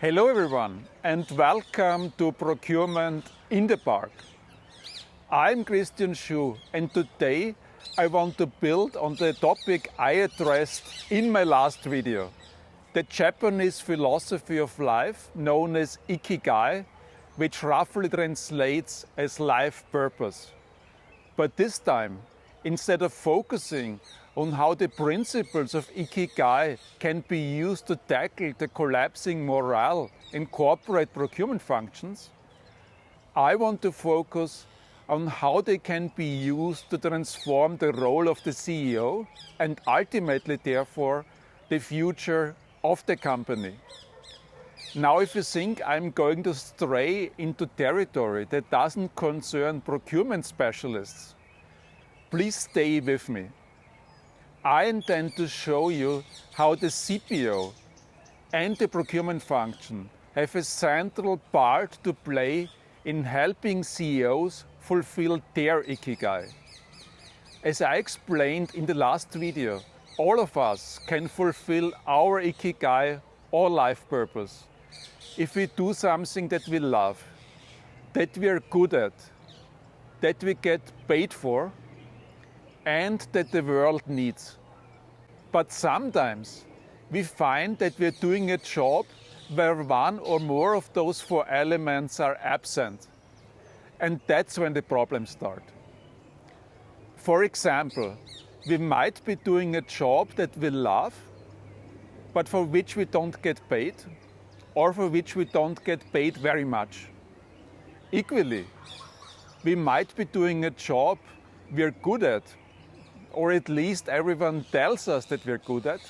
Hello everyone and welcome to Procurement in the Park. I'm Christian Schuh and today I want to build on the topic I addressed in my last video, the Japanese philosophy of life known as Ikigai, which roughly translates as life purpose. But this time, instead of focusing on how the principles of Ikigai can be used to tackle the collapsing morale in corporate procurement functions, I want to focus on how they can be used to transform the role of the CEO and ultimately, therefore, the future of the company. Now, if you think I'm going to stray into territory that doesn't concern procurement specialists, please stay with me. I intend to show you how the CPO and the procurement function have a central part to play in helping CEOs fulfill their Ikigai. As I explained in the last video, all of us can fulfill our Ikigai or life purpose if we do something that we love, that we are good at, that we get paid for, and that the world needs. But sometimes we find that we're doing a job where one or more of those four elements are absent. And that's when the problems start. For example, we might be doing a job that we love, but for which we don't get paid, or for which we don't get paid very much. Equally, we might be doing a job we're good at, or at least everyone tells us that we're good at,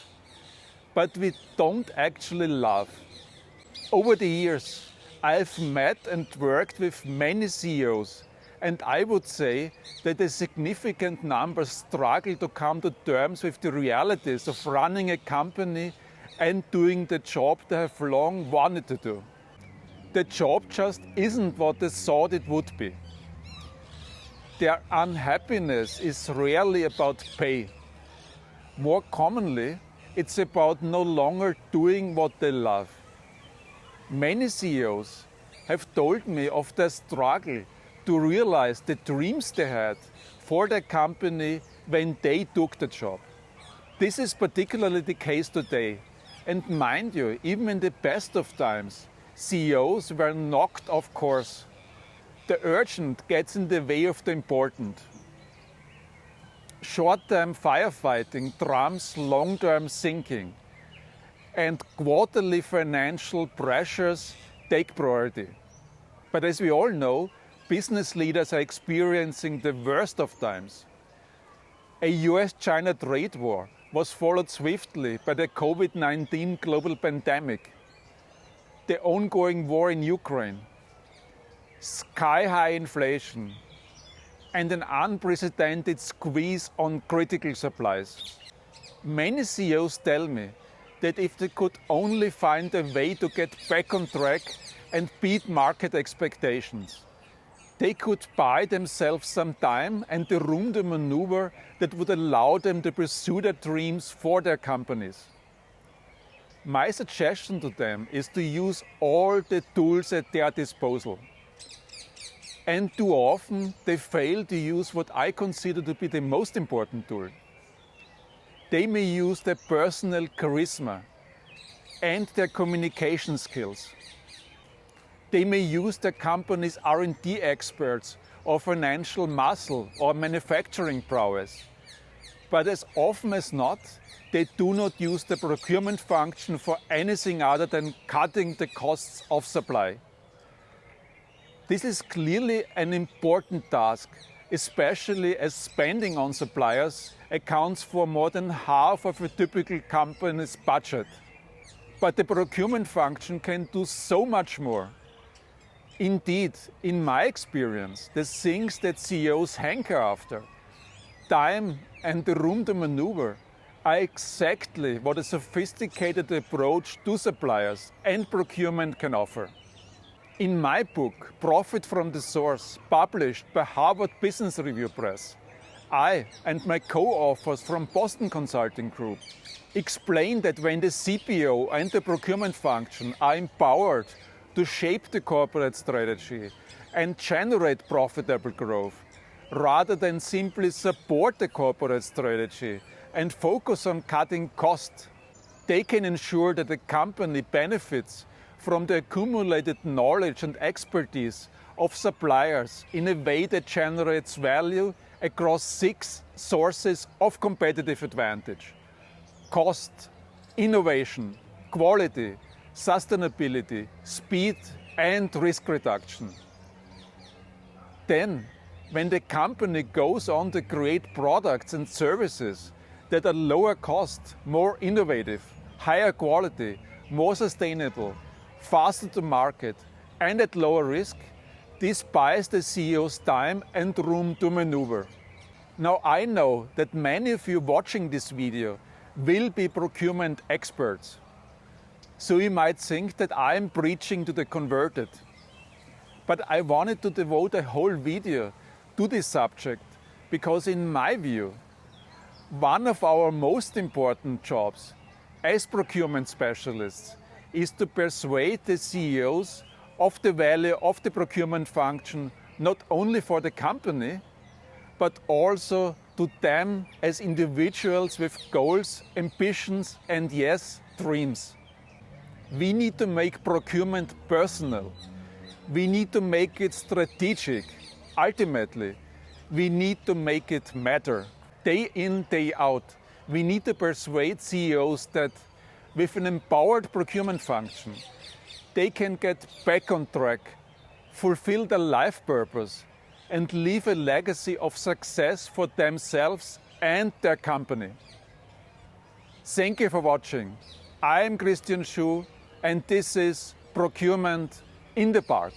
but we don't actually love. Over the years, I've met and worked with many CEOs, and I would say that a significant number struggle to come to terms with the realities of running a company and doing the job they have long wanted to do. The job just isn't what they thought it would be. Their unhappiness is rarely about pay. More commonly, it's about no longer doing what they love. Many CEOs have told me of their struggle to realize the dreams they had for their company when they took the job. This is particularly the case today. And mind you, even in the best of times, CEOs were knocked off course. The urgent gets in the way of the important. Short-term firefighting trumps long-term thinking, and quarterly financial pressures take priority. But as we all know, business leaders are experiencing the worst of times. A US-China trade war was followed swiftly by the COVID-19 global pandemic, the ongoing war in Ukraine, sky-high inflation, and an unprecedented squeeze on critical supplies. Many CEOs tell me that if they could only find a way to get back on track and beat market expectations, they could buy themselves some time and the room to maneuver that would allow them to pursue their dreams for their companies. My suggestion to them is to use all the tools at their disposal. And too often, they fail to use what I consider to be the most important tool. They may use their personal charisma and their communication skills. They may use their company's R&D experts or financial muscle or manufacturing prowess. But as often as not, they do not use the procurement function for anything other than cutting the costs of supply. This is clearly an important task, especially as spending on suppliers accounts for more than half of a typical company's budget. But the procurement function can do so much more. Indeed, in my experience, the things that CEOs hanker after, time and the room to maneuver, are exactly what a sophisticated approach to suppliers and procurement can offer. In my book, Profit from the Source, published by Harvard Business Review Press, I and my co-authors from Boston Consulting Group explain that when the CPO and the procurement function are empowered to shape the corporate strategy and generate profitable growth, rather than simply support the corporate strategy and focus on cutting costs, they can ensure that the company benefits from the accumulated knowledge and expertise of suppliers in a way that generates value across 6 sources of competitive advantage: cost, innovation, quality, sustainability, speed, and risk reduction. Then, when the company goes on to create products and services that are lower cost, more innovative, higher quality, more sustainable, faster to market, and at lower risk, this buys the CEO's time and room to maneuver. Now, I know that many of you watching this video will be procurement experts. So you might think that I am preaching to the converted. But I wanted to devote a whole video to this subject because, in my view, one of our most important jobs as procurement specialists is to persuade the CEOs of the value of the procurement function, not only for the company, but also to them as individuals with goals, ambitions, and yes, dreams. We need to make procurement personal. We need to make it strategic. Ultimately, we need to make it matter. Day in, day out, we need to persuade CEOs that with an empowered procurement function, they can get back on track, fulfill their life purpose, and leave a legacy of success for themselves and their company. Thank you for watching. I am Christian Schuh, and this is Procurement in the Park.